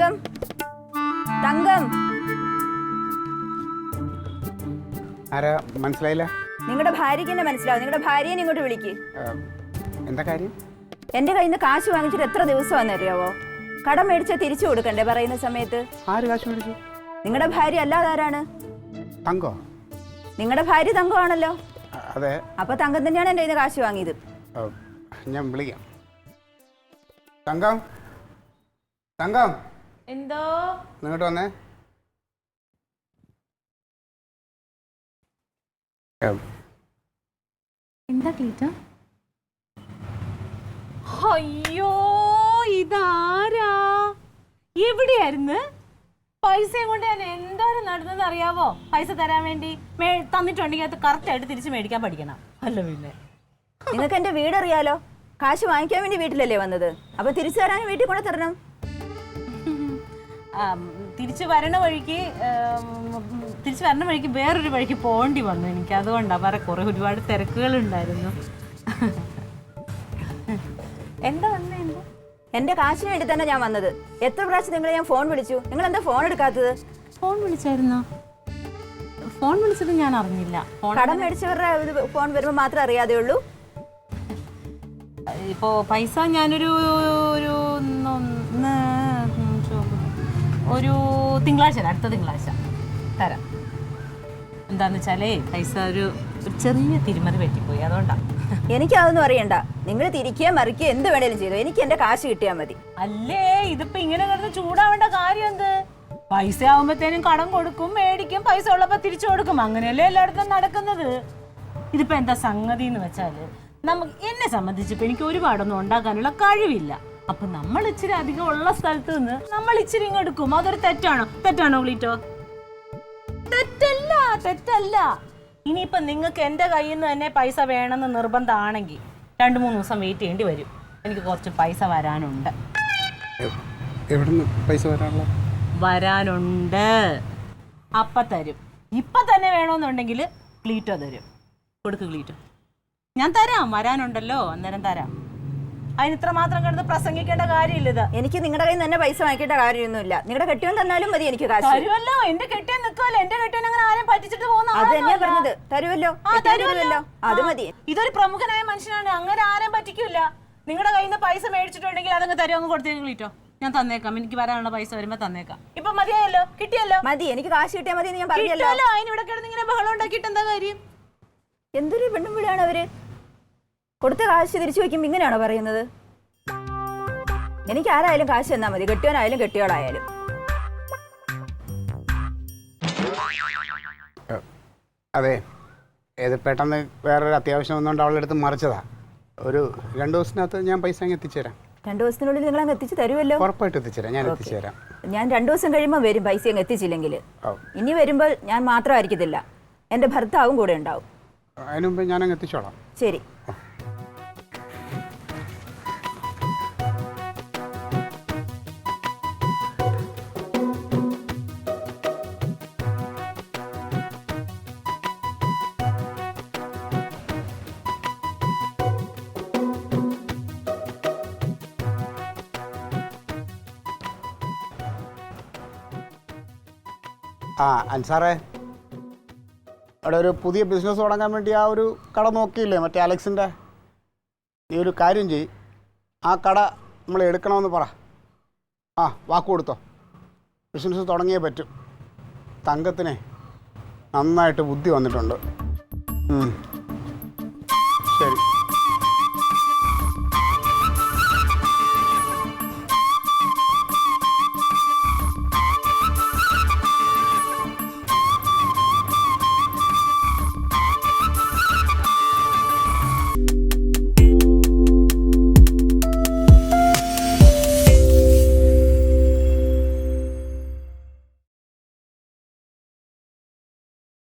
തങ്കം തങ്കം ആരാ മനസ്സിലായില്ല? നിങ്ങളുടെ ഭാര്യയ്ക്ക് എന്നെ മനസ്സിലാവും. നിങ്ങളുടെ ഭാര്യനെ ഇങ്ങോട്ട് വിളിക്ക്. എന്താ കാര്യം? എന്റെ കയ്യിൽ നിന്ന് കാശ് വാങ്ങിച്ചിട്ട് എത്ര ദിവസമാണെന്ന് അറിയാവോ? കടം മേടിച്ചാൽ തിരിച്ചു കൊടുക്കണ്ടേ പറയുന്ന സമയത്ത്? ആര് കാശ് മേടിച്ചു? നിങ്ങളുടെ ഭാര്യ അല്ലാതെ ആരാണ്? തങ്കോ? നിങ്ങളുടെ ഭാര്യ തങ്കമാണല്ലോ. അതെ. അപ്പൊ തങ്കം തന്നെയാണ് എന്റെ കയ്യിൽ നിന്ന് കാശ് വാങ്ങിയത്. ഞാൻ വിളിക്കാം. തങ്കം, തങ്കം. എന്തോ? ഇങ്ങോട്ട് വന്നേ. എന്താ ക്ലീറ്റ? അയ്യോ, ഇതാരാ? എവിടെയായിരുന്നു? പൈസയും കൊണ്ട് ഞാൻ എന്തോരം നടന്നത് അറിയാവോ? പൈസ തരാൻ വേണ്ടി തന്നിട്ടുണ്ടെങ്കിൽ അത് കറക്റ്റ് ആയിട്ട് തിരിച്ച് മേടിക്കാൻ പഠിക്കണം. അല്ല പിന്നെ നിങ്ങൾക്ക് എന്റെ വീട് അറിയാലോ. കാശ് വാങ്ങിക്കാൻ വേണ്ടി വീട്ടിലല്ലേ വന്നത്? അപ്പൊ തിരിച്ചു തരാൻ വീട്ടിൽ കൊണ്ട് തരണം. തിരിച്ചു വരണ വഴിക്ക് വേറൊരു വഴിക്ക് പോകേണ്ടി വന്നു എനിക്ക്. അതുകൊണ്ടാണ് വേറെ ഒരുപാട് തിരക്കുകൾ ഉണ്ടായിരുന്നു. എന്താ വന്നേ? എന്റെ കാശിന് വേണ്ടി തന്നെ ഞാൻ വന്നത്. എത്ര പ്രാവശ്യം നിങ്ങളെ ഞാൻ ഫോൺ വിളിച്ചു, നിങ്ങൾ എന്താ ഫോൺ എടുക്കാത്തത്? ഫോൺ വിളിച്ചായിരുന്നോ? ഫോൺ വിളിച്ചത് ഞാൻ അറിഞ്ഞില്ല. കടം മേടിച്ചവരുടെ ഫോൺ വരുമ്പോൾ മാത്രമേ അറിയാതെ ഉള്ളൂ. ഇപ്പോ പൈസ ഞാനൊരു തിങ്കളാഴ്ച, അടുത്ത തിങ്കളാഴ്ച തരാം. എന്താന്ന് വെച്ചാലേ പൈസ ഒരു ചെറിയ തിരിമറി പറ്റിപ്പോയി, അതുകൊണ്ടാണ്. എനിക്കതൊന്നും അറിയണ്ട. നിങ്ങൾ തിരിക്കുകയോ മറിക്കുകയോ എന്ത് വേണേലും ചെയ്തു, എനിക്ക് എന്റെ കാശ് കിട്ടിയാൽ മതി. അല്ലേ, ഇതിപ്പോ ഇങ്ങനെ കിടന്ന് ചൂടാവേണ്ട കാര്യം എന്ത്? പൈസ ആവുമ്പത്തേനും കടം കൊടുക്കും, മേടിക്കും, പൈസ ഉള്ളപ്പോ തിരിച്ചു കൊടുക്കും. അങ്ങനെയല്ലേ എല്ലായിടത്തും നടക്കുന്നത്. ഇതിപ്പോ എന്താ സംഗതി എന്ന് വെച്ചാല്, എന്നെ സംബന്ധിച്ചിപ്പോ എനിക്ക് ഒരുപാടൊന്നും ഉണ്ടാക്കാനുള്ള കഴിവില്ല. അപ്പൊ നമ്മൾ ഇച്ചിരി അധികം ഉള്ള സ്ഥലത്ത് നിന്ന് നമ്മൾ ഇച്ചിരി ഇങ്ങെടുക്കും. അതൊരു തെറ്റാണോ ക്ലീറ്റോ? തെറ്റല്ല. ഇനിയിപ്പൊ നിങ്ങൾക്ക് എന്റെ കയ്യിൽ നിന്ന് തന്നെ പൈസ വേണമെന്ന് നിർബന്ധമാണെങ്കിൽ 2-3 ദിവസം വെയിറ്റ് ചെയ്യേണ്ടി വരും. എനിക്ക് കുറച്ച് പൈസ വരാനുണ്ട്. എവിടുന്ന് പൈസ വരാനുണ്ട്? അപ്പ തരും. ഇപ്പൊ തന്നെ വേണമെന്നുണ്ടെങ്കിൽ ക്ലീറ്റോ തരും. കൊടുക്ക് ക്ലീറ്റോ. ഞാൻ തരാം, വരാനുണ്ടല്ലോ, അന്നേരം തരാം. അതിന് ഇത്ര മാത്രം കിടന്ന് പ്രസംഗിക്കേണ്ട കാര്യമില്ല. ഇത് എനിക്ക് നിങ്ങളുടെ കയ്യിൽ നിന്ന് തന്നെ പൈസ വാങ്ങിക്കേണ്ട കാര്യമൊന്നുമില്ല. നിങ്ങളുടെ കെട്ടിയോൻ തന്നാലും മതി എനിക്ക് കാശ്. തരുമല്ലോ, എന്റെ കെട്ടിയാൻ നിൽക്കുമല്ലോ. എന്റെ കെട്ടിയാൻ അങ്ങനെ ആരെയും പറ്റിച്ചിട്ട് പോകുന്ന അത് തന്നെയാ പറഞ്ഞത്. തരുമല്ലോ, അത് മതി. ഇതൊരു പ്രമുഖനായ മനുഷ്യനാണ്, അങ്ങനെ ആരെയും പറ്റിക്കില്ല. നിങ്ങളുടെ കയ്യിൽ നിന്ന് പൈസ മേടിച്ചിട്ടുണ്ടെങ്കിൽ അതങ്ങ് തരും, അങ്ങ് കൊടുത്തേക്കും ക്ലീറ്റോ. ഞാൻ തന്നേക്കാം, എനിക്ക് വരാനുള്ള പൈസ വരുമ്പോ തന്നേക്കാം. ഇപ്പൊ മതിയായല്ലോ, കിട്ടിയല്ലോ. മതി, എനിക്ക് കാശ് കിട്ടിയാൽ മതി എന്ന് ഞാൻ പറഞ്ഞല്ലോ. അതിനിവിടെ കിടന്ന് ഇങ്ങനെ ബഹളം ഉണ്ടാക്കിയിട്ട് എന്താ കാര്യം? എന്തൊരു പെണ്ണും വീടാണ് അവര്. കൊടുത്ത കാശ് തിരിച്ചു വയ്ക്കുമ്പോ ഇങ്ങനെയാണോ പറയുന്നത്? എനിക്ക് ആരായാലും കാശ് തന്നാ മതി, കെട്ടിയോനായാലും കെട്ടിയോളായാലും. അതെ, ഏത് പെട്ടെന്ന് വേറൊരു അത്യാവശ്യം വന്നുകൊണ്ട് അവളുടെ അടുത്ത് മറിച്ചതാ. ഒരു 2 ദിവസത്തിനകത്ത് ഞാൻ പൈസ അങ്ങ് എത്തിച്ചേരാം. 2 ദിവസത്തിനുള്ളിൽ നിങ്ങൾ അങ്ങ് എത്തിച്ചു തരുമല്ലോ? ഉറപ്പായിട്ട് എത്തിച്ചേരാം, ഞാൻ എത്തിച്ചേരാം. ഞാൻ 2 ദിവസം കഴിയുമ്പോൾ വരും, പൈസ അങ്ങ് എത്തിച്ചില്ലെങ്കിൽ. ഇനി വരുമ്പോൾ ഞാൻ മാത്രമായിരിക്കത്തില്ല, എന്റെ ഭർത്താവും കൂടെ ഉണ്ടാവും. അതിനു മുമ്പ് ഞാൻ അങ്ങ് എത്തിച്ചോളാം. ശരി. അൻസാറേ, അവിടെ ഒരു പുതിയ ബിസിനസ് തുടങ്ങാൻ വേണ്ടി ആ ഒരു കട നോക്കിയില്ലേ, മറ്റേ അലക്സിൻ്റെ? നീ ഒരു കാര്യം ചെയ്യ്, ആ കട നമ്മൾ എടുക്കണമെന്ന് പറ. വാക്ക് കൊടുത്തോ. ബിസിനസ് തുടങ്ങിയേ പറ്റും. തങ്കത്തിനെ നന്നായിട്ട് ബുദ്ധി വന്നിട്ടുണ്ട്.